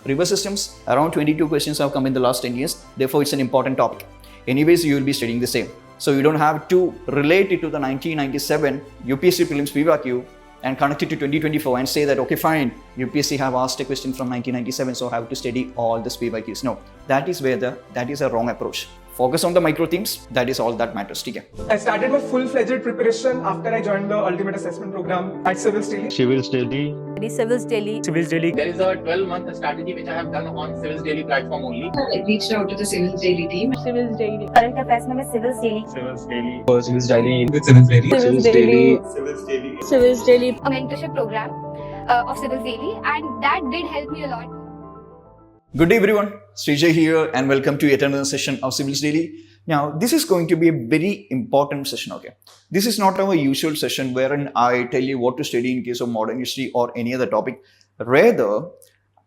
River systems, around 22 questions have come in the last 10 years. Therefore, it's an important topic. Anyways, you will be studying the same. So you don't have to relate it to the 1997 UPSC Prelims PYQ and connect it to 2024 and say that, okay, fine, UPSC have asked a question from 1997, so I have to study all the PYQs. No, that is a wrong approach. Focus on the micro themes. That is all that matters. Okay? I started my full-fledged preparation after I joined the Ultimate Assessment Program at Civilsdaily. Civilsdaily. There is a 12-month strategy which I have done on Civilsdaily platform only. I reached out to the Civilsdaily team. Civilsdaily. Current affairs में Civilsdaily. Civilsdaily. Civilsdaily. A mentorship program of Civilsdaily, and that did help me a lot. Good day everyone, Srijay here and welcome to yet another session of Civilsdaily. Now, this is going to be a very important session, okay? This is not our usual session wherein I tell you what to study in case of modern history or any other topic. Rather,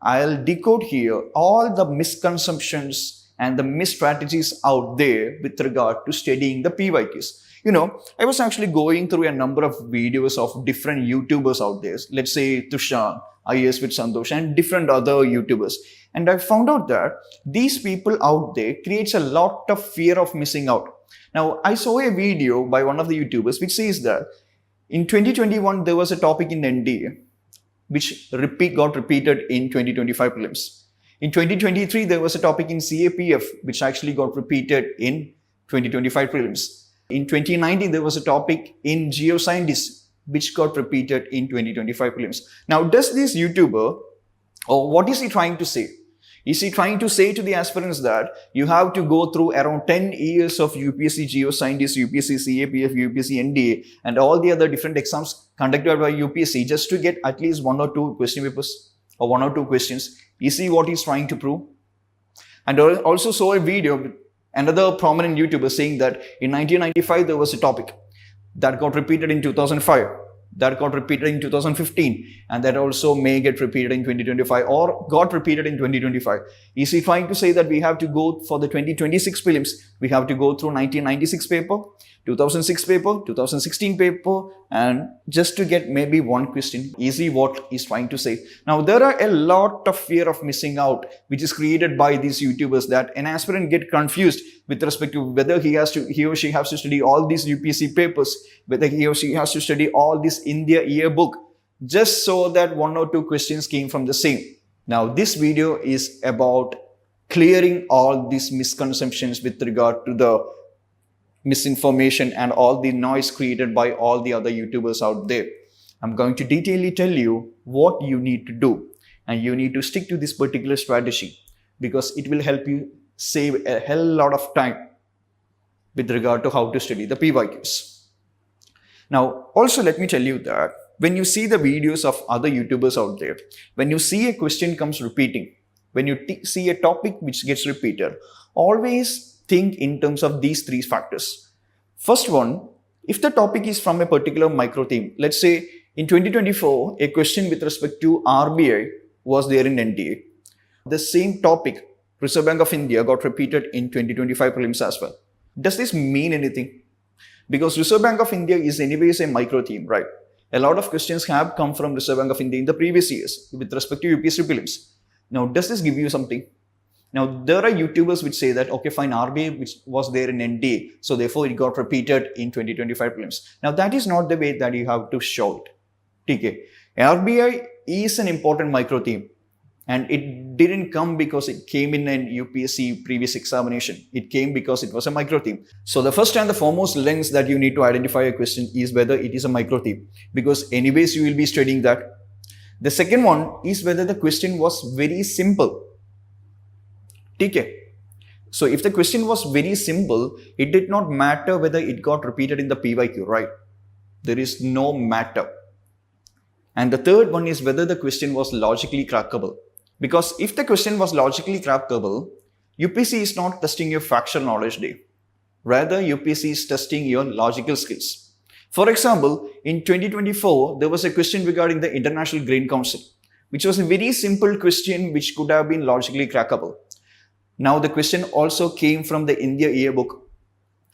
I'll decode here all the misconceptions and the misstrategies out there with regard to studying the PYQs. You know, I was actually going through a number of videos of different YouTubers out there. Let's say Tushar, IAS with Santosh and different other YouTubers. And I found out that these people out there creates a lot of fear of missing out. Now, I saw a video by one of the YouTubers which says that in 2021, there was a topic in NDA which got repeated in 2025 prelims. In 2023, there was a topic in CAPF which actually got repeated in 2025 prelims. In 2019, there was a topic in Geo-Scientist which got repeated in 2025 prelims. Now, does this YouTuber, or what is he trying to say? Is he trying to say to the aspirants that you have to go through around 10 years of UPSC Geo-Scientist, UPSC CAPF, UPSC NDA and all the other different exams conducted by UPSC just to get at least one or two question papers or one or two questions? Is he what he's trying to prove? And I also saw a video, another prominent YouTuber saying that in 1995 there was a topic that got repeated in 2005. That got repeated in 2015 and that also may get repeated in 2025 or got repeated in 2025. Is he trying to say that we have to go for the 2026 prelims? We have to go through 1996 paper, 2006 paper, 2016 paper and just to get maybe one question? Is he what he's trying to say? Now there are a lot of fear of missing out which is created by these YouTubers that an aspirant get confused with respect to whether he or she has to study all these UPSC papers, whether he or she has to study all this India yearbook, just so that one or two questions came from the same. Now, this video is about clearing all these misconceptions with regard to the misinformation and all the noise created by all the other YouTubers out there. I'm going to detailedly tell you what you need to do, and you need to stick to this particular strategy because it will help you save a hell lot of time with regard to how to study the PYQs. Now, also let me tell you that when you see the videos of other YouTubers out there, when you see a question comes repeating, when you see a topic which gets repeated, always think in terms of these three factors. First one, if the topic is from a particular micro theme, let's say in 2024, a question with respect to RBI was there in NDA. The same topic, Reserve Bank of India, got repeated in 2025 prelims as well. Does this mean anything? Because Reserve Bank of India is anyways a micro theme, right? A lot of questions have come from Reserve Bank of India in the previous years with respect to UPSC prelims. Now, does this give you something? Now, there are YouTubers which say that, okay, fine, RBI which was there in NDA, so therefore it got repeated in 2025 prelims. Now, that is not the way that you have to show it. Okay. RBI is an important micro theme. And it didn't come because it came in an UPSC previous examination. It came because it was a micro theme. So the first and the foremost lens that you need to identify a question is whether it is a micro theme. Because anyways, you will be studying that. The second one is whether the question was very simple. Okay. So if the question was very simple, it did not matter whether it got repeated in the PYQ, right? There is no matter. And the third one is whether the question was logically crackable. Because if the question was logically crackable, UPSC is not testing your factual knowledge there. Rather, UPSC is testing your logical skills. For example, in 2024, there was a question regarding the International Grain Council, which was a very simple question which could have been logically crackable. Now, the question also came from the India yearbook.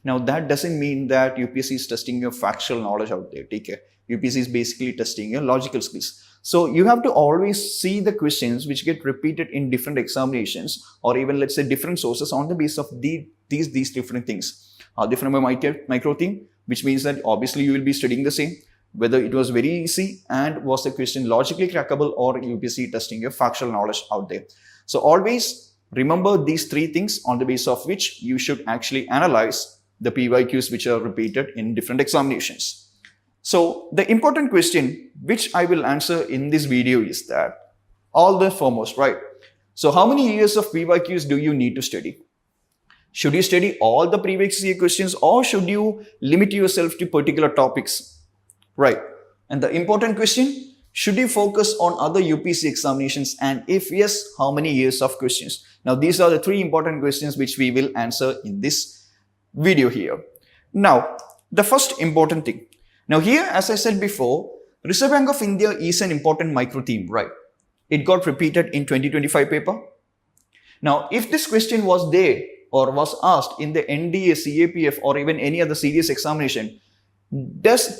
Now, that doesn't mean that UPSC is testing your factual knowledge out there. Take care. UPSC is basically testing your logical skills. So you have to always see the questions which get repeated in different examinations, or even let's say different sources on the basis of these different things. Are they from a micro theme, which means that obviously you will be studying the same, whether it was very easy and was the question logically crackable, or UPSC testing your factual knowledge out there. So always remember these three things on the basis of which you should actually analyze the PYQs which are repeated in different examinations. So the important question which I will answer in this video is that all the foremost, right? So how many years of PYQs do you need to study? Should you study all the previous year questions, or should you limit yourself to particular topics? Right. And the important question, should you focus on other UPSC examinations, and if yes, how many years of questions? Now these are the three important questions which we will answer in this video here. Now the first important thing. Now here, as I said before, Reserve Bank of India is an important micro theme, right? It got repeated in 2025 paper. Now if this question was there or was asked in the NDA, CAPF, or even any other serious examination,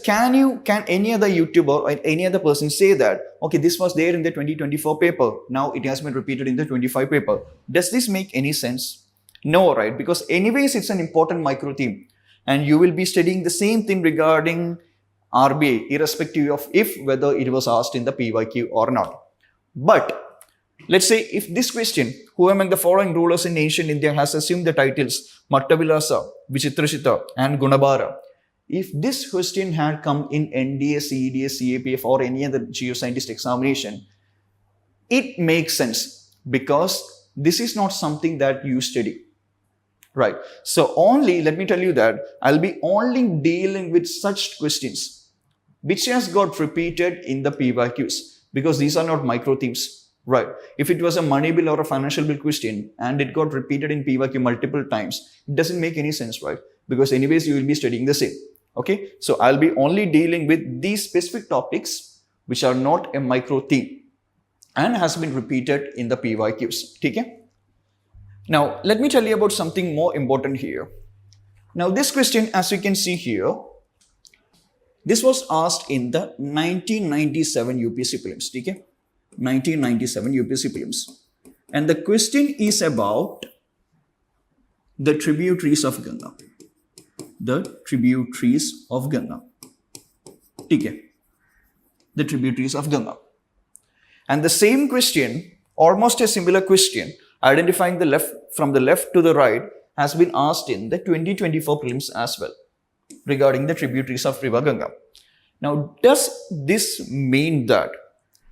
can any other YouTuber or any other person say that, okay, this was there in the 2024 paper, now it has been repeated in the 25 paper? Does this make any sense? No, right? Because anyways, it's an important micro theme, and you will be studying the same thing regarding RBI, irrespective of whether it was asked in the PYQ or not. But let's say if this question, who among the following rulers in ancient India has assumed the titles Mattavilasa, Vichitrashita, and Gunabhara? If this question had come in NDA, CEDA, CAPF, or any other Geo-Scientist examination, it makes sense, because this is not something that you study. Right. So only, let me tell you that I'll be only dealing with such questions which has got repeated in the PYQs, because these are not micro themes. Right. If it was a money bill or a financial bill question and it got repeated in PYQ multiple times, it doesn't make any sense, right? Because anyways, you will be studying the same. Okay. So I'll be only dealing with these specific topics which are not a micro theme and has been repeated in the PYQs. Okay. Now, let me tell you about something more important here. Now, this question, as you can see here, this was asked in the 1997 UPSC Prelims. Okay? 1997 UPSC Prelims. And the question is about the tributaries of Ganga. The tributaries of Ganga. Okay? The tributaries of Ganga. And the same question, almost a similar question, identifying the left from the left to the right, has been asked in the 2024 prelims as well, regarding the tributaries of River Ganga. Now, does this mean that,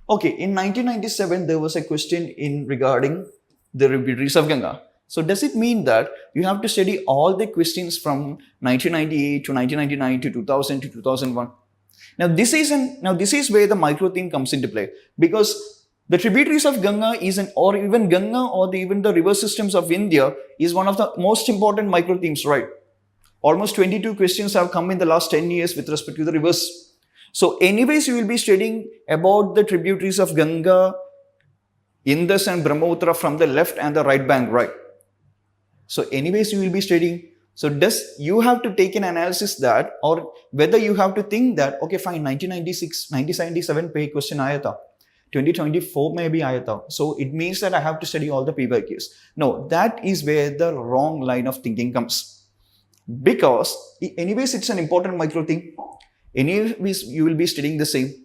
okay, in 1997 there was a question in regarding the tributaries of Ganga. So does it mean that you have to study all the questions from 1998 to 1999 to 2000 to 2001? Now this is where the micro theme comes into play, because the tributaries of Ganga or even Ganga, or even the river systems of India is one of the most important micro themes, right? Almost 22 questions have come in the last 10 years with respect to the rivers. So anyways, you will be studying about the tributaries of Ganga, Indus and Brahmaputra from the left and the right bank, right? So anyways, you will be studying. So does you have to take an analysis that, or whether you have to think that, okay, fine, 1996, 1977 pe question aaya tha. 2024 may be aaya tha. So it means that I have to study all the PYQs. No, that is where the wrong line of thinking comes. Because anyways, it's an important micro thing. Anyways, you will be studying the same.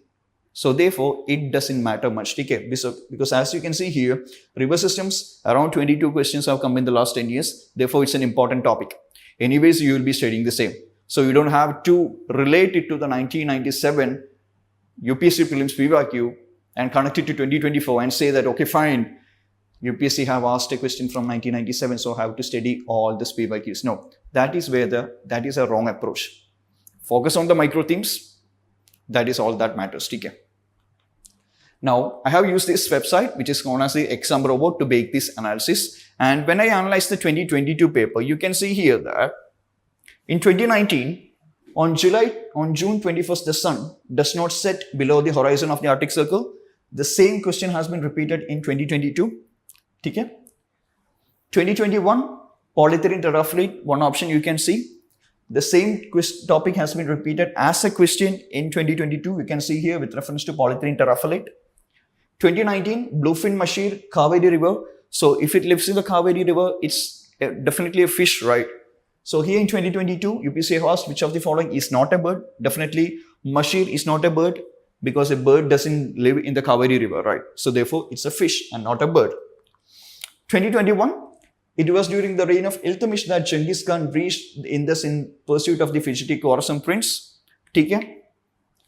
So therefore, it doesn't matter much. Okay? Because as you can see here, river systems, around 22 questions have come in the last 10 years. Therefore, it's an important topic. Anyways, you will be studying the same. So you don't have to relate it to the 1997 UPSC Prelims PYQ and connect it to 2024 and say that, okay, fine, UPSC have asked a question from 1997, so I have to study all the PYQs. No, that is a wrong approach. Focus on the micro themes. That is all that matters. Okay? Now, I have used this website, which is known as the Exam Robot, to make this analysis. And when I analyze the 2022 paper, you can see here that in 2019, on June 21st, the sun does not set below the horizon of the Arctic Circle. The same question has been repeated in 2022. Okay? 2021, polyethylene terephthalate, one option you can see. The same topic has been repeated as a question in 2022. You can see here with reference to polyethylene terephthalate. 2019, bluefin mashir, Kaveri River. So if it lives in the Kaveri River, it's definitely a fish, right? So here in 2022, UPSC asked which of the following is not a bird. Definitely mashir is not a bird because a bird doesn't live in the Kaveri River, right? So therefore, it's a fish and not a bird. 2021, it was during the reign of Iltutmish that Genghis Khan reached Indus in pursuit of the fugitive Khorasan prince. Okay?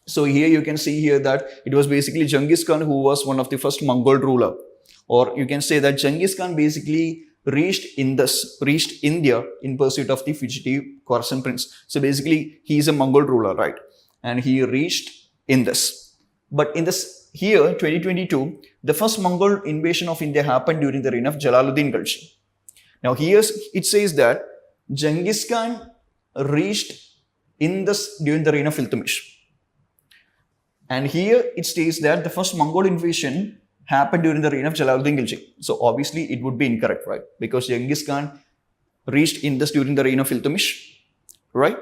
So here you can see here that it was basically Genghis Khan who was one of the first Mongol ruler. Or you can say that Genghis Khan basically reached India in pursuit of the fugitive Khorasan prince. So basically he is a Mongol ruler, right? And he reached Indus. But in this here, 2022, the first Mongol invasion of India happened during the reign of Jalaluddin Khalji. Now here it says that Genghis Khan reached Indus during the reign of Iltutmish. And here it states that the first Mongol invasion happened during the reign of Jalaluddin Khalji. So obviously it would be incorrect, right? Because Genghis Khan reached Indus during the reign of Iltutmish, right?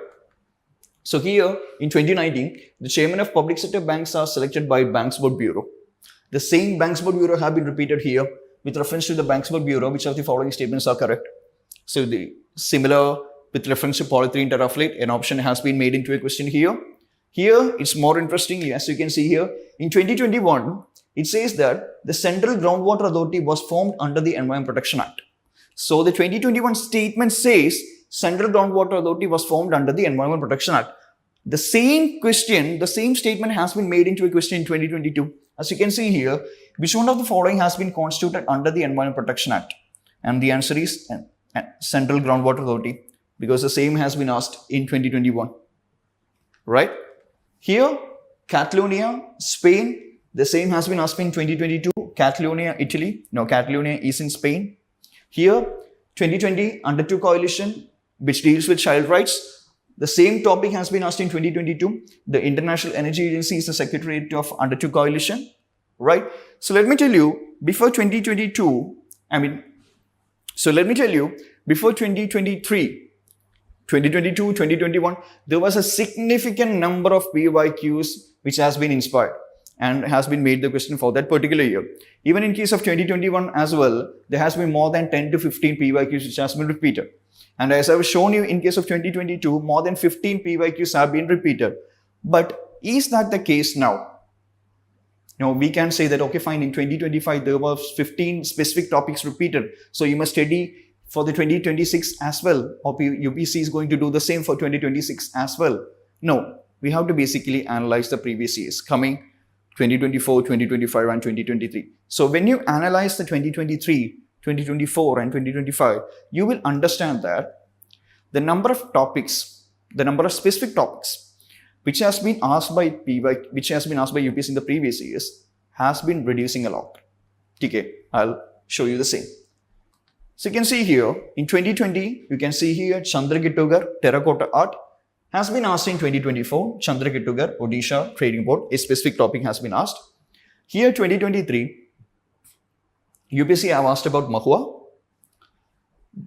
So here in 2019, the chairman of public sector banks are selected by Banks Board Bureau. The same Banks Board Bureau have been repeated here with reference to the Banks Board Bureau, which of the following statements are correct. So the similar with reference to polyethylene terephthalate, an option has been made into a question here. Here, it's more interesting, as you can see here. In 2021, it says that the Central Groundwater Authority was formed under the Environment Protection Act. So the 2021 statement says Central Groundwater Authority was formed under the Environment Protection Act. The same question, the same statement has been made into a question in 2022. As you can see here, which one of the following has been constituted under the Environment Protection Act? And the answer is Central Groundwater Authority, because the same has been asked in 2021. Right? Here, Catalonia, Spain, the same has been asked in 2022. Catalonia, Italy. No, Catalonia is in Spain. Here, 2020, Under-2 Coalition, which deals with child rights. The same topic has been asked in 2022. The International Energy Agency is the secretariat of Under-2 Coalition. Right? So let me tell you, before 2022, before 2023, 2022, 2021, there was a significant number of PYQs which has been inspired and has been made the question for that particular year. Even in case of 2021 as well, there has been more than 10 to 15 PYQs which has been repeated. And as I was shown you in case of 2022, more than 15 PYQs have been repeated. But is that the case now? Now we can say that, okay, fine, in 2025, there were 15 specific topics repeated. So you must study for the 2026 as well, or UPSC is going to do the same for 2026 as well. No, we have to basically analyze the previous years coming 2024, 2025 and 2023. So when you analyze the 2023, 2024 and 2025, you will understand that the number of topics, the number of specific topics which has been asked by UPSC in the previous years has been reducing a lot. Okay, I'll show you the same. So you can see here, in 2020, you can see here Chandragittugar terracotta art has been asked in 2024. Chandragittugar, Odisha Trading Board, a specific topic has been asked. Here 2023, UPSC have asked about Mahua.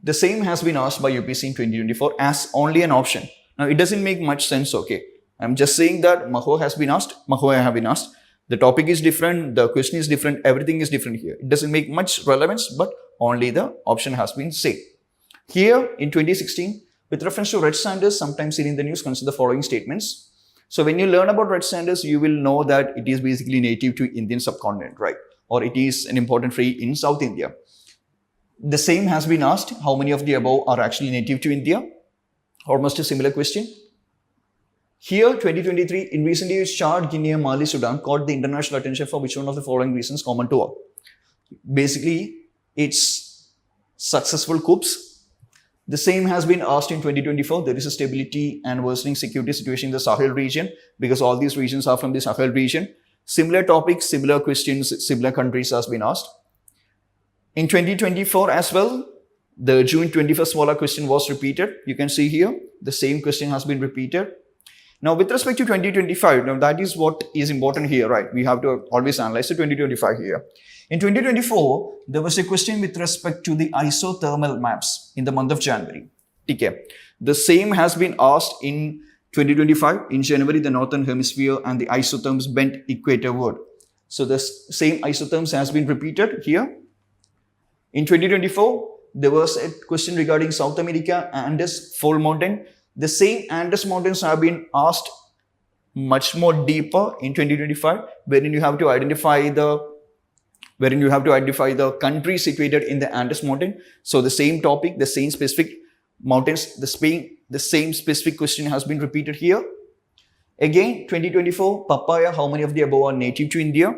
The same has been asked by UPSC in 2024 as only an option. Now it doesn't make much sense, okay. I'm just saying that Mahua has been asked, Mahua have been asked. The topic is different, the question is different, everything is different here. It doesn't make much relevance, but only the option has been said. Here in 2016, with reference to red sanders, sometimes seen in the news, consider the following statements. So when you learn about red sanders, you will know that it is basically native to Indian subcontinent, right? Or it is an important tree in South India. The same has been asked, how many of the above are actually native to India? Almost a similar question. Here, 2023, in recent years, Chad, Guinea, Mali, Sudan caught the international attention for which one of the following reasons common to all? Basically, it's successful coups. The same has been asked in 2024. There is a stability and worsening security situation in the Sahel region because all these regions are from the Sahel region. Similar topics, similar questions, similar countries has been asked. In 2024 as well, the June 21st Walla question was repeated. You can see here, the same question has been repeated. Now, with respect to 2025, now that is what is important here, right? We have to always analyze the 2025 here. In 2024, there was a question with respect to the isothermal maps in the month of January. Okay. The same has been asked in 2025. In January, the Northern Hemisphere and the isotherms bent equatorward. So the same isotherms has been repeated here. In 2024, there was a question regarding South America Andes Fold Mountain. The same Andes mountains have been asked much more deeper in 2025, wherein you have to identify the country situated in the Andes mountain. So the same topic, the same specific mountains, the same specific question has been repeated here. Again, 2024, papaya, how many of the above are native to India?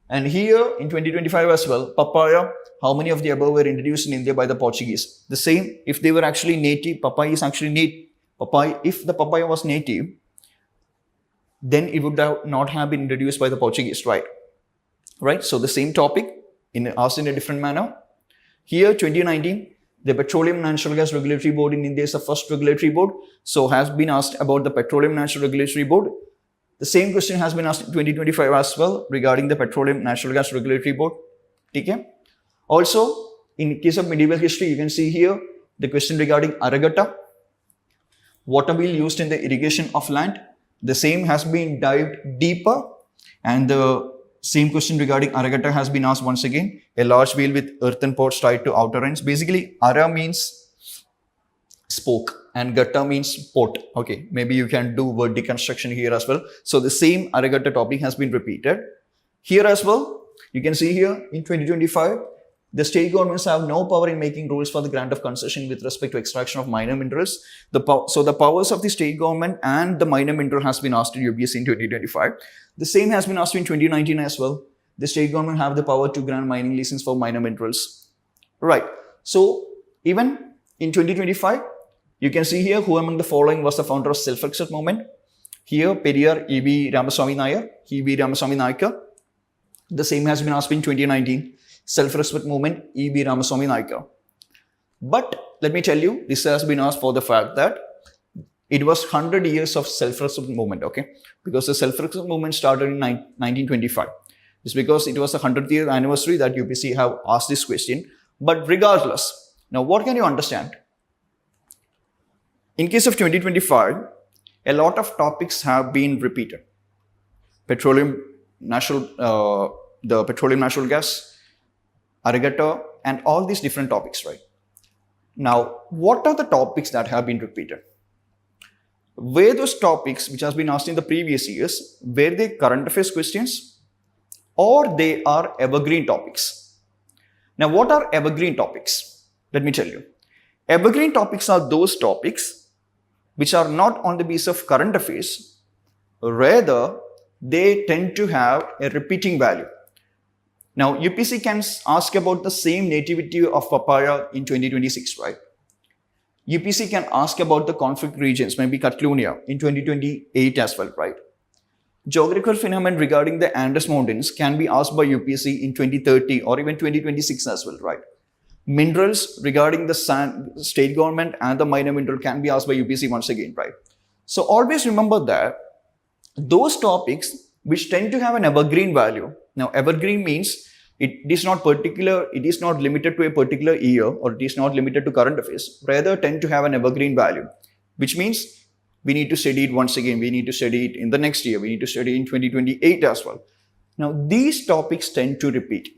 And here in 2025 as well, papaya, how many of the above were introduced in India by the Portuguese? The same, if they were actually native, papaya is actually native. Papaya, if the papaya was native, then it would not have been introduced by the Portuguese, right? Right? So the same topic asked in a different manner. Here, 2019, the Petroleum Natural Gas Regulatory Board in India is the first regulatory board. So has been asked about the Petroleum Natural Regulatory Board. The same question has been asked in 2025 as well regarding the Petroleum Natural Gas Regulatory Board. Okay? Also, in case of medieval history, you can see here the question regarding araghatta, water wheel used in the irrigation of land. The same has been dived deeper, and the same question regarding araghatta has been asked once again. A large wheel with earthen pots tied to outer ends. Basically, ara means spoke and gatta means pot. Okay, maybe you can do word deconstruction here as well. So the same araghatta topic has been repeated. Here as well, you can see here in 2025, the state governments have no power in making rules for the grant of concession with respect to extraction of minor minerals. So the powers of the state government and the minor mineral has been asked in UPSC in 2025. The same has been asked in 2019 as well. The state government have the power to grant mining license for minor minerals. Right. So even in 2025, you can see here who among the following was the founder of self-respect movement. Here, Periyar E.V. Ramaswamy Nair, E.V. Ramaswamy Naikar. The same has been asked in 2019. Self-respect movement, E.B. Ramaswamy Naikar. But let me tell you, this has been asked for the fact that it was 100 years of self-respect movement, okay? Because the self-respect movement started in 1925. It's because it was the 100th year anniversary that UPSC have asked this question. But regardless, now what can you understand? In case of 2025, a lot of topics have been repeated. The petroleum natural gas, araghatta, and all these different topics, right? Now, what are the topics that have been repeated? Were those topics which has been asked in the previous years, were they current affairs questions or they are evergreen topics? Now, what are evergreen topics? Let me tell you. Evergreen topics are those topics which are not on the basis of current affairs, rather they tend to have a repeating value. Now, UPSC can ask about the same nativity of papaya in 2026, right? UPSC can ask about the conflict regions, maybe Catalonia in 2028 as well, right? Geographical phenomenon regarding the Andes Mountains can be asked by UPSC in 2030 or even 2026 as well, right? Minerals regarding the state government and the minor mineral can be asked by UPSC once again, right? So always remember that those topics which tend to have an evergreen value. Now, evergreen means it is not particular, it is not limited to a particular year or it is not limited to current affairs, rather tend to have an evergreen value, which means we need to study it once again, we need to study it in the next year, we need to study in 2028 as well. Now, these topics tend to repeat.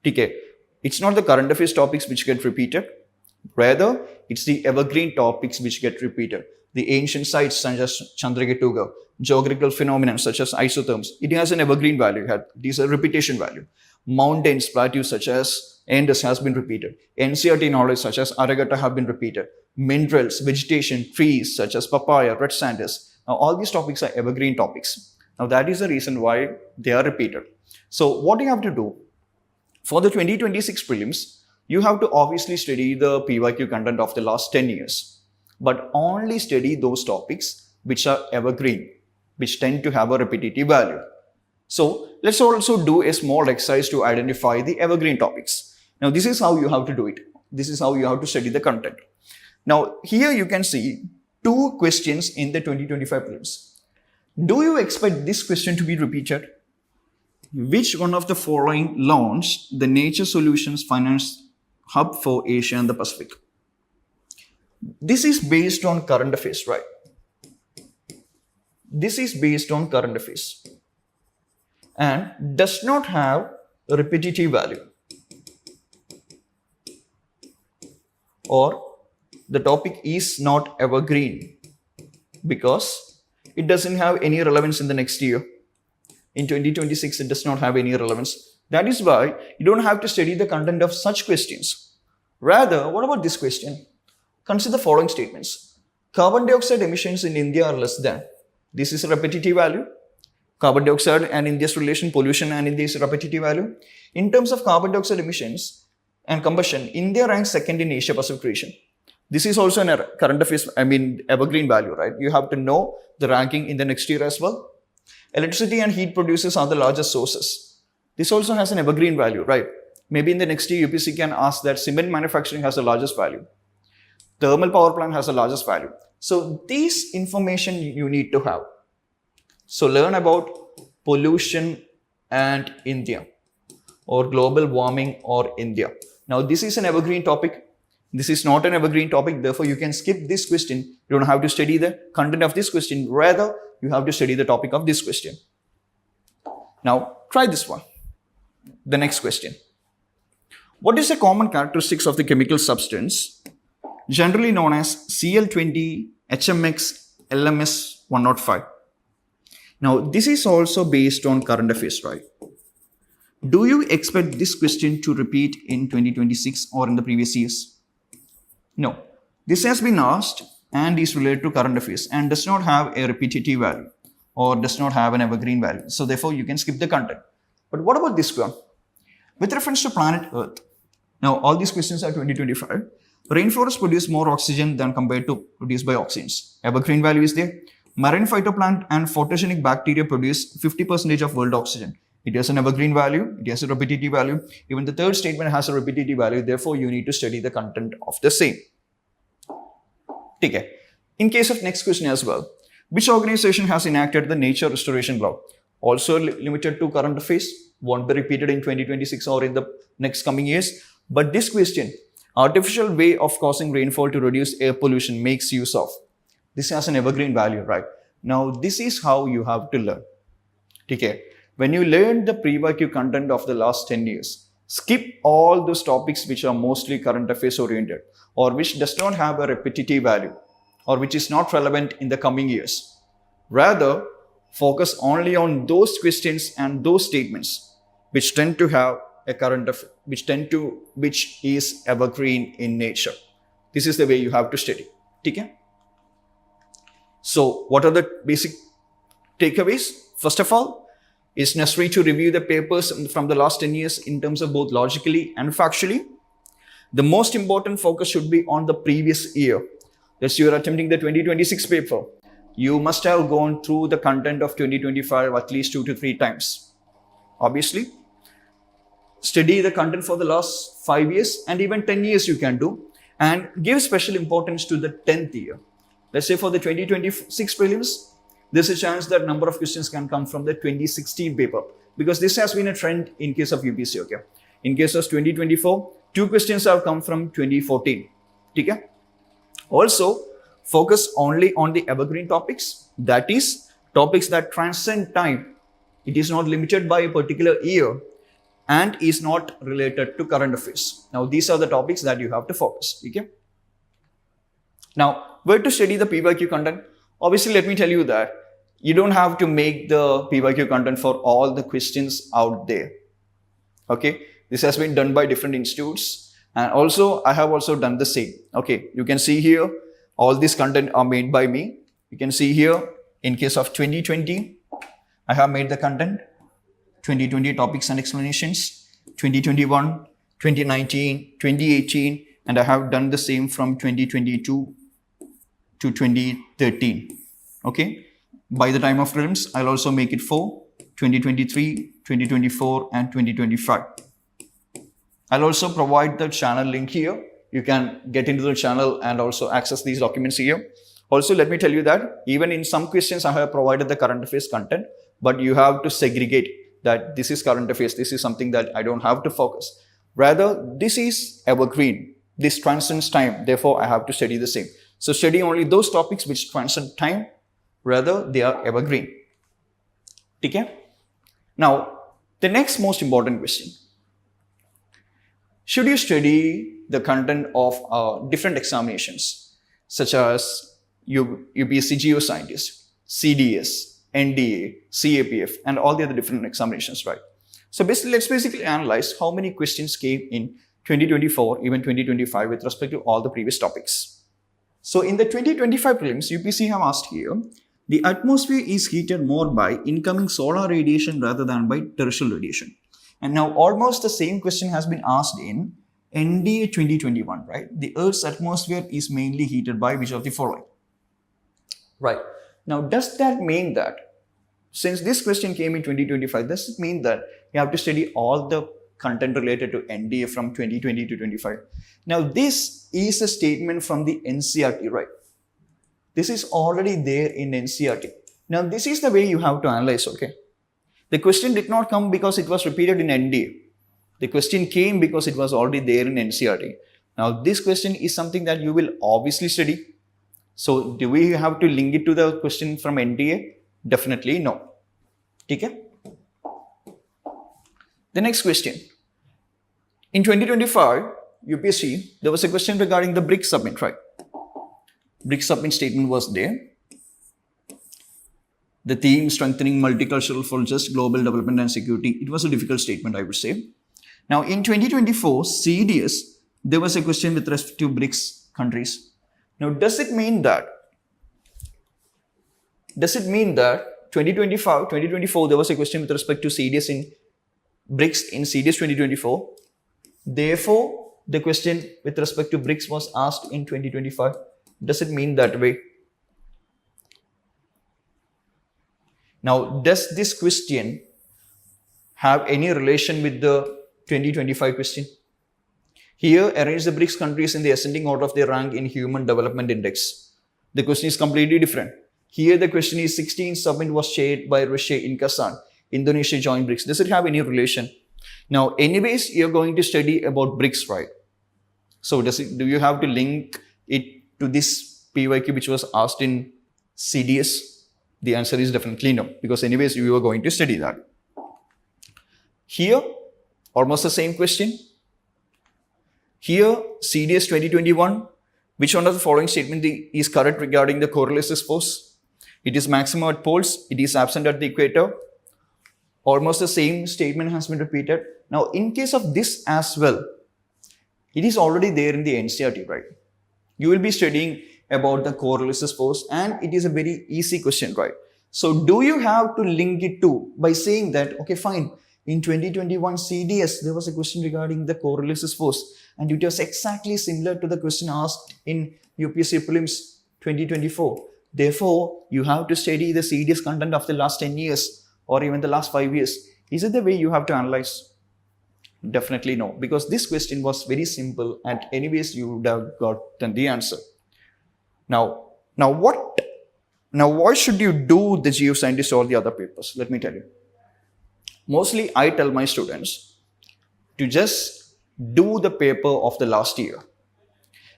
Okay. It's not the current affairs topics which get repeated, rather it's the evergreen topics which get repeated. The ancient sites such as Chandraketuga, geographical phenomena such as isotherms, it has an evergreen value, it is a repetition value. Mountains, plateaus such as Andes has been repeated. NCERT knowledge such as araghatta have been repeated. Minerals, vegetation, trees such as papaya, red sanders. Now all these topics are evergreen topics. Now that is the reason why they are repeated. So what do you have to do? For the 2026 prelims, you have to obviously study the PYQ content of the last 10 years, but only study those topics which are evergreen, which tend to have a repetitive value. So let's also do a small exercise to identify the evergreen topics. Now this is how you have to do it. This is how you have to study the content. Now here you can see two questions in the 2025 prelims. Do you expect this question to be repeated? Which one of the following launched the Nature Solutions Finance Hub for Asia and the Pacific? This is based on current affairs, right? This is based on current affairs. and does not have a repetitive value, or the topic is not evergreen because it doesn't have any relevance in the next year. In 2026, it does not have any relevance. That is why you don't have to study the content of such questions. Rather, what about this question? Consider the following statements. Carbon dioxide emissions in India are less than. This is a repetitive value. Carbon dioxide and India's relation, pollution and India is a repetitive value. In terms of carbon dioxide emissions and combustion, India ranks second in Asia Pacific region. This is also a current affairs, evergreen value, right? You have to know the ranking in the next year as well. Electricity and heat producers are the largest sources. This also has an evergreen value, right? Maybe in the next year, UPSC can ask that cement manufacturing has the largest value. Thermal power plant has the largest value. So these information you need to have. So learn about pollution and India, or global warming or India. Now this is an evergreen topic. This is not an evergreen topic. Therefore, you can skip this question. You don't have to study the content of this question. Rather, you have to study the topic of this question. Now try this one. The next question. What is the common characteristics of the chemical substance generally known as Cl20, HMX, LMS 105? Now, this is also based on current affairs, right? Do you expect this question to repeat in 2026 or in the previous years? No. This has been asked and is related to current affairs and does not have a repetitive value or does not have an evergreen value. So, therefore, you can skip the content. But what about this one? With reference to planet Earth, now all these questions are 2025. Rainforests produce more oxygen than compared to produced by oxygens. Evergreen value is there. Marine phytoplankton and photogenic bacteria produce 50% of world oxygen. It has an evergreen value. It has a repetitive value. Even the third statement has a repetitive value. Therefore, you need to study the content of the same. Okay. In case of next question as well, which organization has enacted the nature restoration law? Also limited to current affairs, won't be repeated in 2026 or in the next coming years. But this question, artificial way of causing rainfall to reduce air pollution makes use of. This has an evergreen value, right? Now, this is how you have to learn. Okay. When you learn the PYQ content of the last 10 years, skip all those topics which are mostly current affairs oriented or which does not have a repetitive value or which is not relevant in the coming years. Rather, focus only on those questions and those statements which tend to have a current affair, which is evergreen in nature. This is the way you have to study. Okay? So, what are the basic takeaways? First of all, it's necessary to review the papers from the last 10 years in terms of both logically and factually. The most important focus should be on the previous year. Let's say you are attempting the 2026 paper. You must have gone through the content of 2025 at least 2 to 3 times. Obviously, study the content for the last 5 years and even 10 years you can do, and give special importance to the 10th year. Let's say for the 2026 prelims, there's a chance that number of questions can come from the 2016 paper because this has been a trend in case of UPSC. Okay. In case of 2024, 2 questions have come from 2014. Okay. Also, focus only on the evergreen topics. That is, topics that transcend time. It is not limited by a particular year and is not related to current affairs. Now, these are the topics that you have to focus. Okay. Now, where to study the PYQ content? Obviously, let me tell you that you don't have to make the PYQ content for all the questions out there. Okay. This has been done by different institutes. And also, I have also done the same. Okay. You can see here, all this content are made by me. You can see here, in case of 2020, I have made the content. 2020 topics and explanations, 2021, 2019, 2018, and I have done the same from 2022 to 2013. Okay. By the time of prelims, I'll also make it for 2023, 2024, and 2025. I'll also provide the channel link here. You can get into the channel and also access these documents here. Also, let me tell you that even in some questions, I have provided the current affairs content, but you have to segregate that this is current affairs, this is something that I don't have to focus. Rather, this is evergreen. This transcends time. Therefore, I have to study the same. So, study only those topics which transcend time. Rather, they are evergreen. Okay? Now, the next most important question. Should you study the content of different examinations such as UPSC Geo-Scientist, CDS, NDA, CAPF, and all the other different examinations, right? So let's basically analyze how many questions came in 2024, even 2025 with respect to all the previous topics. So in the 2025 prelims, UPSC have asked here, the atmosphere is heated more by incoming solar radiation rather than by terrestrial radiation. And now almost the same question has been asked in NDA 2021, right? The Earth's atmosphere is mainly heated by which of the following? Right. Now, does that mean that since this question came in 2025, does it mean that you have to study all the content related to NDA from 2020 to 25? Now, this is a statement from the NCERT, right? This is already there in NCERT. Now, this is the way you have to analyze, okay? The question did not come because it was repeated in NDA. The question came because it was already there in NCERT. Now, this question is something that you will obviously study. So, do we have to link it to the question from NDA? Definitely no. Okay? The next question. In 2025, UPSC, there was a question regarding the BRICS summit, right? BRICS summit statement was there. The theme, strengthening multicultural for just global development and security. It was a difficult statement, I would say. Now, in 2024, CDS, there was a question with respect to BRICS countries. Now, does it mean that 2025, 2024, there was a question with respect to CDS in BRICS in CDS 2024? Therefore, the question with respect to BRICS was asked in 2025. Does it mean that way? Now, does this question have any relation with the 2025 question? Here, arrange the BRICS countries in the ascending order of their rank in Human Development Index. The question is completely different. Here, the question is 16th summit was chaired by Russia in Kazan. Indonesia joined BRICS. Does it have any relation? Now, anyways, you're going to study about BRICS, right? So, do you have to link it to this PYQ which was asked in CDS? The answer is definitely no, because anyways, you are going to study that. Here, almost the same question. Here, CDS 2021, which one of the following statement is correct regarding the coriolis force? It is maximum at poles, it is absent at the equator. Almost the same statement has been repeated. Now, in case of this as well, it is already there in the NCERT, right? You will be studying about the coriolis force, and it is a very easy question, right? So, do you have to link it to by saying that, okay, fine, in 2021 CDS, there was a question regarding the coriolis force, and it was exactly similar to the question asked in UPSC Prelims 2024. Therefore, you have to study the CDS content of the last 10 years or even the last 5 years. Is it the way you have to analyze? Definitely no, because this question was very simple and anyways you would have gotten the answer. Now why should you do the Geo-Scientist or the other papers? Let me tell you. Mostly I tell my students to just do the paper of the last year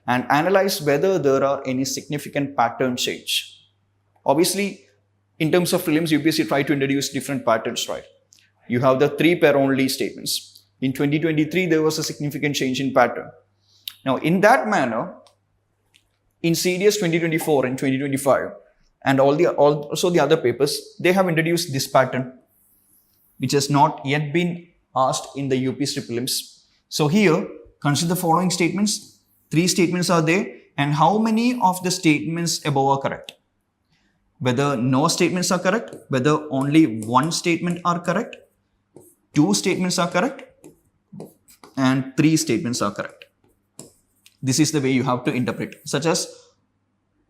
and analyze whether there are any significant pattern change. Obviously, in terms of prelims, UPSC try to introduce different patterns, right? You have the 3 pair only statements. In 2023, there was a significant change in pattern. Now, in that manner, in CDS 2024 and 2025, and also the other papers, they have introduced this pattern, which has not yet been asked in the UPSC prelims. So here, consider the following statements. 3 statements are there, and how many of the statements above are correct? Whether no statements are correct, whether only 1 statement are correct, 2 statements are correct, and 3 statements are correct. This is the way you have to interpret, such as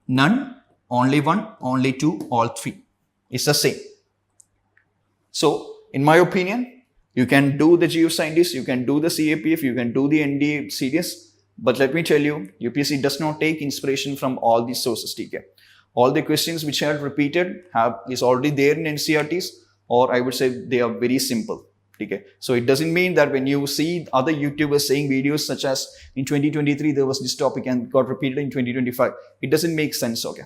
none, only 1, only 2, all 3. It's the same. So, in my opinion, you can do the Geo-Scientist, you can do the CAPF, you can do the NDA CDS, but let me tell you, UPSC does not take inspiration from all these sources, TK. All the questions which are repeated is already there in NCERTs, or I would say they are very simple. Okay. So it doesn't mean that when you see other YouTubers saying videos such as in 2023 there was this topic and got repeated in 2025, it doesn't make sense. Okay.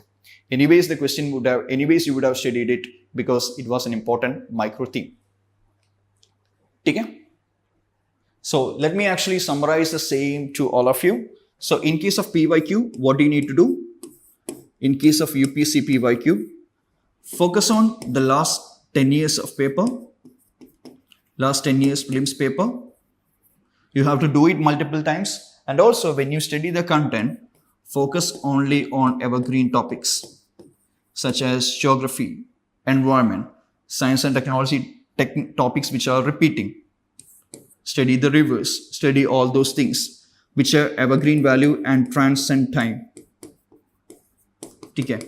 Anyways, you would have studied it because it was an important micro theme. ठीक है? So let me actually summarize the same to all of you. So in case of PYQ, what do you need to do? In case of UPSC PYQ, focus on the last 10 years of paper, last 10 years prelims paper. You have to do it multiple times. And also when you study the content, focus only on evergreen topics such as geography, environment, science and technology topics which are repeating. Study the rivers, study all those things which are evergreen value and transcend time. Okay.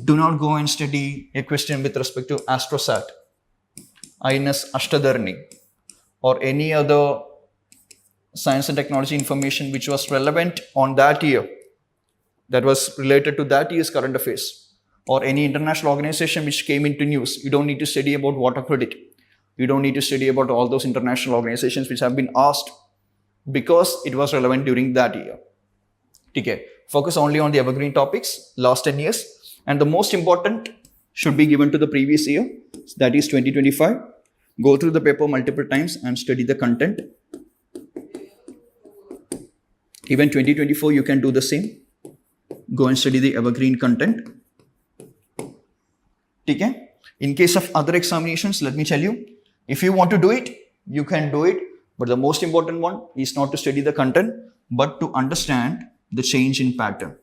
Do not go and study a question with respect to astrosat, INS Ashtadharani, or any other science and technology information which was relevant on that year, that was related to that year's current affairs, or any international organization which came into news. You don't need to study about water credit. You don't need to study about all those international organizations which have been asked because it was relevant during that year. Okay. Focus only on the evergreen topics, last 10 years. And the most important should be given to the previous year, that is 2025. Go through the paper multiple times and study the content. Even 2024, you can do the same. Go and study the evergreen content. Okay? In case of other examinations, let me tell you, if you want to do it, you can do it. But the most important one is not to study the content, but to understand the change in pattern.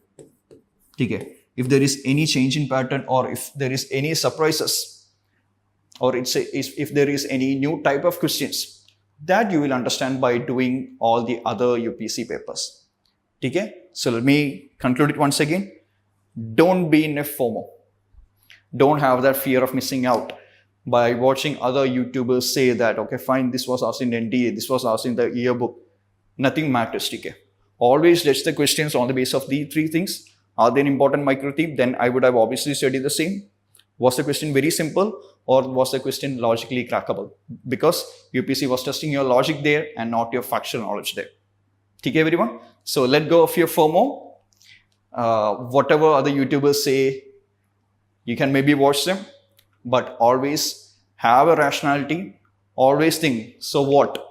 Okay? If there is any change in pattern, or if there is any surprises, or if there is any new type of questions, that you will understand by doing all the other UPSC papers. Okay? So let me conclude it once again. Don't be in a FOMO. Don't have that fear of missing out by watching other YouTubers say that, okay, fine, this was asked in NDA, this was asked in the yearbook. Nothing matters. Okay? Always judge the questions on the basis of these three things. Are they an important micro theme? Then I would have obviously studied the same. Was the question very simple, or was the question logically crackable? Because UPSC was testing your logic there and not your factual knowledge there. Okay, everyone? So let go of your FOMO. Whatever other YouTubers say, you can maybe watch them, but always have a rationality. Always think, so what?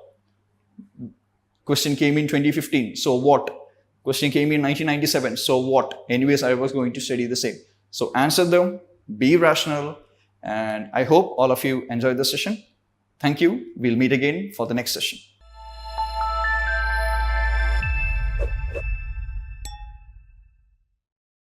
Question came in 2015, so what? Question came in 1997, so what? Anyways, I was going to study the same. So answer them, be rational, and I hope all of you enjoyed the session. Thank you. We'll meet again for the next session.